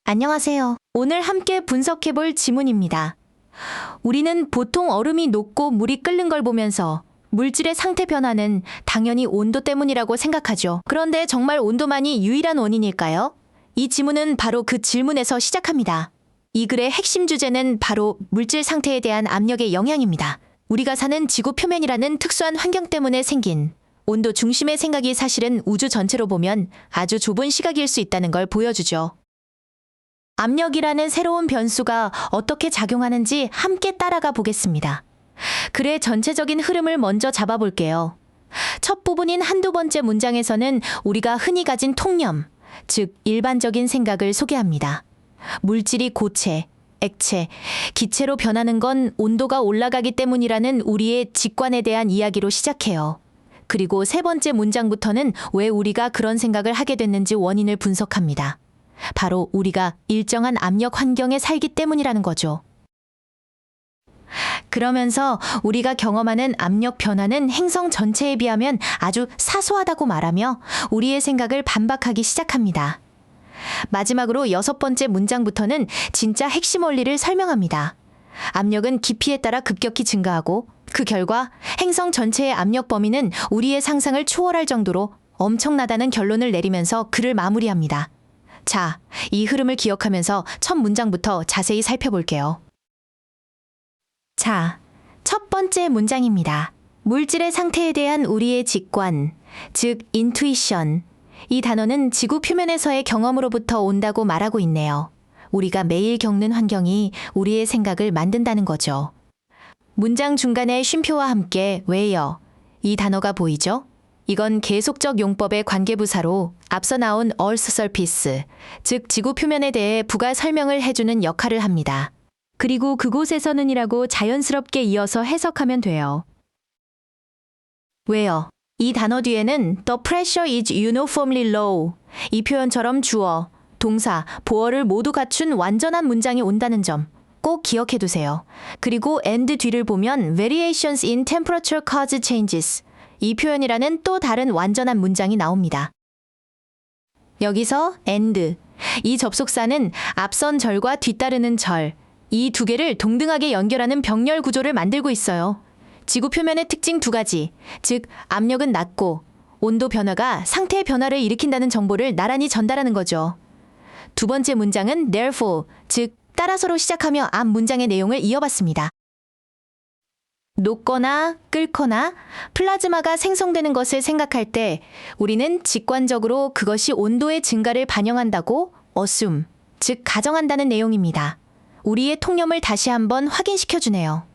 안녕하세요. 오늘 함께 분석해볼 지문입니다. 우리는 보통 얼음이 녹고 물이 끓는 걸 보면서 물질의 상태 변화는 당연히 온도 때문이라고 생각하죠. 그런데 정말 온도만이 유일한 원인일까요? 이 지문은 바로 그 질문에서 시작합니다. 이 글의 핵심 주제는 바로 물질 상태에 대한 압력의 영향입니다. 우리가 사는 지구 표면이라는 특수한 환경 때문에 생긴 온도 중심의 생각이 사실은 우주 전체로 보면 아주 좁은 시각일 수 있다는 걸 보여주죠. 압력이라는 새로운 변수가 어떻게 작용하는지 함께 따라가 보겠습니다. 글의 전체적인 흐름을 먼저 잡아볼게요. 첫 부분인 한두 번째 문장에서는 우리가 흔히 가진 통념, 즉 일반적인 생각을 소개합니다. 물질이 고체, 액체, 기체로 변하는 건 온도가 올라가기 때문이라는 우리의 직관에 대한 이야기로 시작해요. 그리고 세 번째 문장부터는 왜 우리가 그런 생각을 하게 됐는지 원인을 분석합니다. 바로 우리가 일정한 압력 환경에 살기 때문이라는 거죠. 그러면서 우리가 경험하는 압력 변화는 행성 전체에 비하면 아주 사소하다고 말하며 우리의 생각을 반박하기 시작합니다. 마지막으로 여섯 번째 문장부터는 진짜 핵심 원리를 설명합니다. 압력은 깊이에 따라 급격히 증가하고 그 결과 행성 전체의 압력 범위는 우리의 상상을 초월할 정도로 엄청나다는 결론을 내리면서 글을 마무리합니다. 자, 이 흐름을 기억하면서 첫 문장부터 자세히 살펴볼게요. 자, 첫 번째 문장입니다. 물질의 상태에 대한 우리의 직관, 즉 인투이션. 이 단어는 지구 표면에서의 경험으로부터 온다고 말하고 있네요. 우리가 매일 겪는 환경이 우리의 생각을 만든다는 거죠. 문장 중간에 쉼표와 함께 where, 이 단어가 보이죠? 이건 계속적 용법의 관계부사로 앞서 나온 Earth surface, 즉 지구 표면에 대해 부가 설명을 해주는 역할을 합니다. 그리고 그곳에서는이라고 자연스럽게 이어서 해석하면 돼요. where, 이 단어 뒤에는 the pressure is uniformly low, 이 표현처럼 주어, 동사, 보어를 모두 갖춘 완전한 문장이 온다는 점 꼭 기억해 두세요. 그리고 and 뒤를 보면 variations in temperature cause changes, 이 표현이라는 또 다른 완전한 문장이 나옵니다. 여기서 and, 이 접속사는 앞선 절과 뒤따르는 절, 이 두 개를 동등하게 연결하는 병렬 구조를 만들고 있어요. 지구 표면의 특징 두 가지, 즉 압력은 낮고 온도 변화가 상태의 변화를 일으킨다는 정보를 나란히 전달하는 거죠. 두 번째 문장은 therefore, 즉 따라서로 시작하며 앞 문장의 내용을 이어봤습니다. 녹거나 끓거나 플라즈마가 생성되는 것을 생각할 때 우리는 직관적으로 그것이 온도의 증가를 반영한다고 assume, 즉 가정한다는 내용입니다. 우리의 통념을 다시 한번 확인시켜주네요.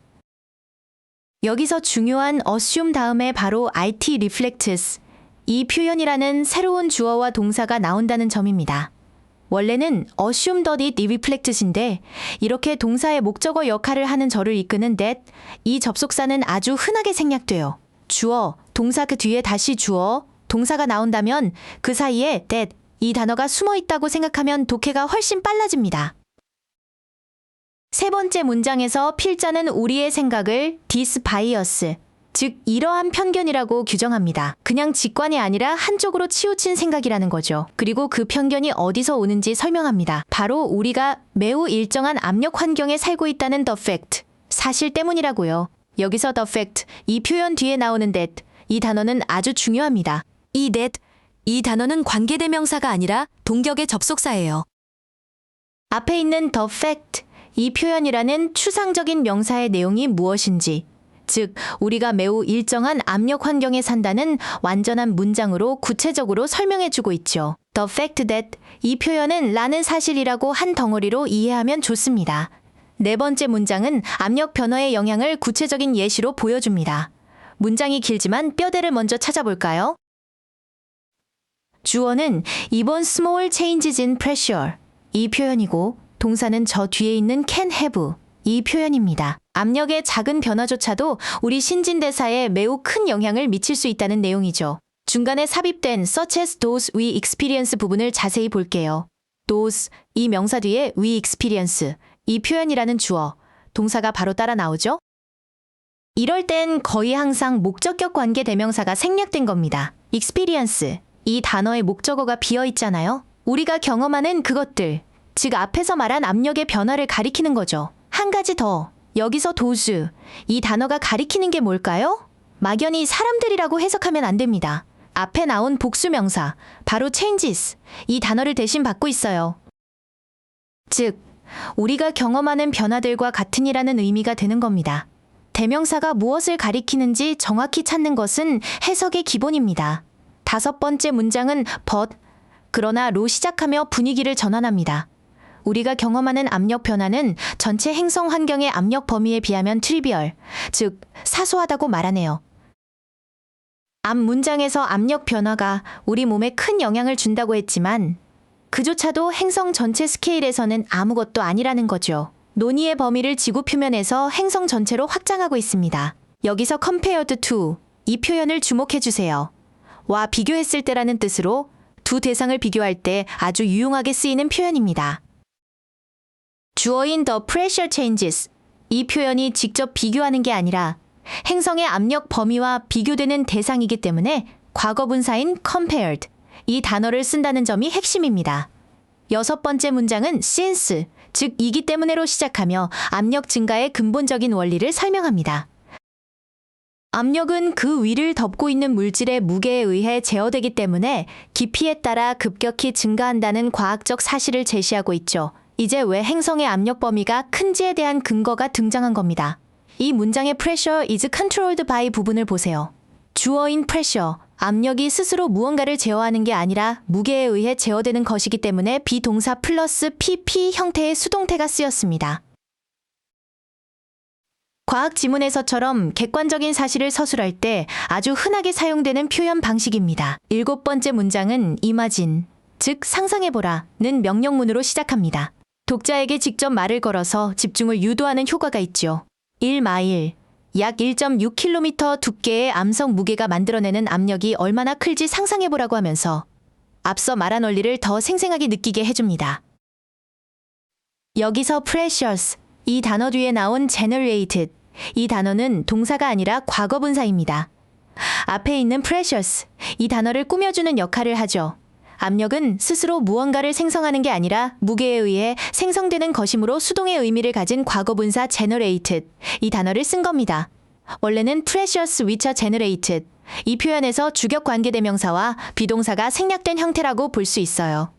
여기서 중요한 assume 다음에 바로 IT reflects, 이 표현이라는 새로운 주어와 동사가 나온다는 점입니다. 원래는 assume that it reflects인데 이렇게 동사의 목적어 역할을 하는 절을 이끄는 that, 이 접속사는 아주 흔하게 생략돼요. 주어, 동사 그 뒤에 다시 주어, 동사가 나온다면 그 사이에 that, 이 단어가 숨어 있다고 생각하면 독해가 훨씬 빨라집니다. 세 번째 문장에서 필자는 우리의 생각을 this bias, 즉 이러한 편견이라고 규정합니다. 그냥 직관이 아니라 한쪽으로 치우친 생각이라는 거죠. 그리고 그 편견이 어디서 오는지 설명합니다. 바로 우리가 매우 일정한 압력 환경에 살고 있다는 the fact, 사실 때문이라고요. 여기서 the fact, 이 표현 뒤에 나오는 that, 이 단어는 아주 중요합니다. 이 that, 이 단어는 관계대명사가 아니라 동격의 접속사예요. 앞에 있는 the fact, 이 표현이라는 추상적인 명사의 내용이 무엇인지, 즉 우리가 매우 일정한 압력 환경에 산다는 완전한 문장으로 구체적으로 설명해주고 있죠. The fact that, 이 표현은 라는 사실이라고 한 덩어리로 이해하면 좋습니다. 네 번째 문장은 압력 변화의 영향을 구체적인 예시로 보여줍니다. 문장이 길지만 뼈대를 먼저 찾아볼까요? 주어는 이번 small changes in pressure, 이 표현이고 동사는 저 뒤에 있는 can have, 이 표현입니다. 압력의 작은 변화조차도 우리 신진대사에 매우 큰 영향을 미칠 수 있다는 내용이죠. 중간에 삽입된 such as those we experience 부분을 자세히 볼게요. those, 이 명사 뒤에 we experience, 이 표현이라는 주어, 동사가 바로 따라 나오죠? 이럴 땐 거의 항상 목적격 관계 대명사가 생략된 겁니다. experience, 이 단어의 목적어가 비어 있잖아요. 우리가 경험하는 그것들, 즉 앞에서 말한 압력의 변화를 가리키는 거죠. 한 가지 더. 여기서 도수, 이 단어가 가리키는 게 뭘까요? 막연히 사람들이라고 해석하면 안 됩니다. 앞에 나온 복수명사, 바로 changes, 이 단어를 대신 받고 있어요. 즉, 우리가 경험하는 변화들과 같은이라는 의미가 되는 겁니다. 대명사가 무엇을 가리키는지 정확히 찾는 것은 해석의 기본입니다. 5번째 문장은 but, 그러나로 시작하며 분위기를 전환합니다. 우리가 경험하는 압력 변화는 전체 행성 환경의 압력 범위에 비하면 트리비얼, 즉 사소하다고 말하네요. 앞 문장에서 압력 변화가 우리 몸에 큰 영향을 준다고 했지만 그조차도 행성 전체 스케일에서는 아무것도 아니라는 거죠. 논의의 범위를 지구 표면에서 행성 전체로 확장하고 있습니다. 여기서 compared to, 이 표현을 주목해 주세요. 와 비교했을 때라는 뜻으로 두 대상을 비교할 때 아주 유용하게 쓰이는 표현입니다. 주어인 the pressure changes, 이 표현이 직접 비교하는 게 아니라 행성의 압력 범위와 비교되는 대상이기 때문에 과거분사인 compared, 이 단어를 쓴다는 점이 핵심입니다. 6번째 문장은 since, 즉 이기 때문에로 시작하며 압력 증가의 근본적인 원리를 설명합니다. 압력은 그 위를 덮고 있는 물질의 무게에 의해 제어되기 때문에 깊이에 따라 급격히 증가한다는 과학적 사실을 제시하고 있죠. 이제 왜 행성의 압력 범위가 큰지에 대한 근거가 등장한 겁니다. 이 문장의 pressure is controlled by 부분을 보세요. 주어인 pressure, 압력이 스스로 무언가를 제어하는 게 아니라 무게에 의해 제어되는 것이기 때문에 비동사 플러스 pp 형태의 수동태가 쓰였습니다. 과학 지문에서처럼 객관적인 사실을 서술할 때 아주 흔하게 사용되는 표현 방식입니다. 7번째 문장은 imagine, 즉 상상해보라는 명령문으로 시작합니다. 독자에게 직접 말을 걸어서 집중을 유도하는 효과가 있죠. 1마일, 약 1.6km 두께의 암석 무게가 만들어내는 압력이 얼마나 클지 상상해보라고 하면서 앞서 말한 원리를 더 생생하게 느끼게 해줍니다. 여기서 precious, 이 단어 뒤에 나온 generated, 이 단어는 동사가 아니라 과거분사입니다. 앞에 있는 precious, 이 단어를 꾸며주는 역할을 하죠. 압력은 스스로 무언가를 생성하는 게 아니라 무게에 의해 생성되는 것이므로 수동의 의미를 가진 과거분사 generated, 이 단어를 쓴 겁니다. 원래는 precious which are generated, 이 표현에서 주격 관계대명사와 비동사가 생략된 형태라고 볼 수 있어요.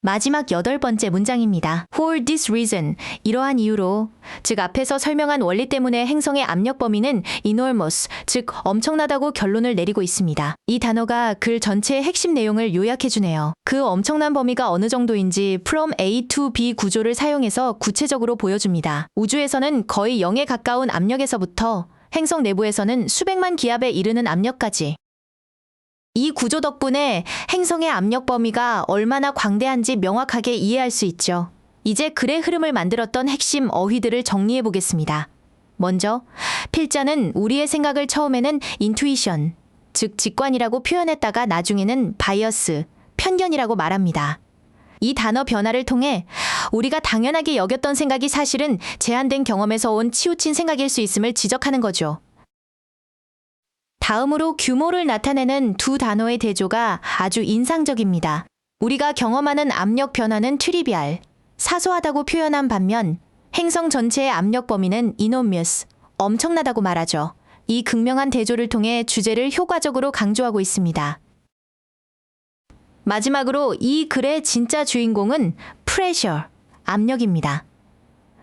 마지막 8번째 문장입니다. For this reason, 이러한 이유로, 즉 앞에서 설명한 원리 때문에 행성의 압력 범위는 enormous, 즉 엄청나다고 결론을 내리고 있습니다. 이 단어가 글 전체의 핵심 내용을 요약해주네요. 그 엄청난 범위가 어느 정도인지 from A to B 구조를 사용해서 구체적으로 보여줍니다. 우주에서는 거의 0에 가까운 압력에서부터 행성 내부에서는 수백만 기압에 이르는 압력까지, 이 구조 덕분에 행성의 압력 범위가 얼마나 광대한지 명확하게 이해할 수 있죠. 이제 글의 흐름을 만들었던 핵심 어휘들을 정리해 보겠습니다. 먼저, 필자는 우리의 생각을 처음에는 intuition, 즉 직관이라고 표현했다가 나중에는 bias, 편견이라고 말합니다. 이 단어 변화를 통해 우리가 당연하게 여겼던 생각이 사실은 제한된 경험에서 온 치우친 생각일 수 있음을 지적하는 거죠. 다음으로 규모를 나타내는 두 단어의 대조가 아주 인상적입니다. 우리가 경험하는 압력 변화는 트리비알, 사소하다고 표현한 반면 행성 전체의 압력 범위는 enormous, 엄청나다고 말하죠. 이 극명한 대조를 통해 주제를 효과적으로 강조하고 있습니다. 마지막으로 이 글의 진짜 주인공은 pressure, 압력입니다.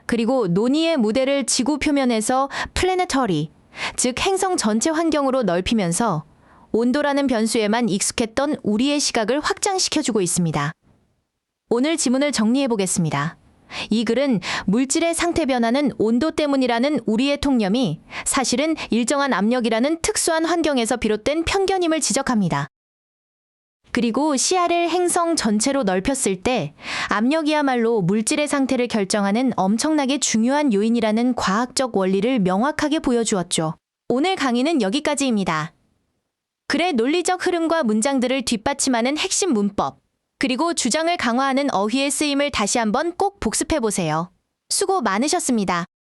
그리고 논의의 무대를 지구 표면에서 planetary, 즉 행성 전체 환경으로 넓히면서 온도라는 변수에만 익숙했던 우리의 시각을 확장시켜주고 있습니다. 오늘 지문을 정리해 보겠습니다. 이 글은 물질의 상태 변화는 온도 때문이라는 우리의 통념이 사실은 일정한 압력이라는 특수한 환경에서 비롯된 편견임을 지적합니다. 그리고 시야를 행성 전체로 넓혔을 때 압력이야말로 물질의 상태를 결정하는 엄청나게 중요한 요인이라는 과학적 원리를 명확하게 보여주었죠. 오늘 강의는 여기까지입니다. 글의 논리적 흐름과 문장들을 뒷받침하는 핵심 문법, 그리고 주장을 강화하는 어휘의 쓰임을 다시 한번 꼭 복습해보세요. 수고 많으셨습니다.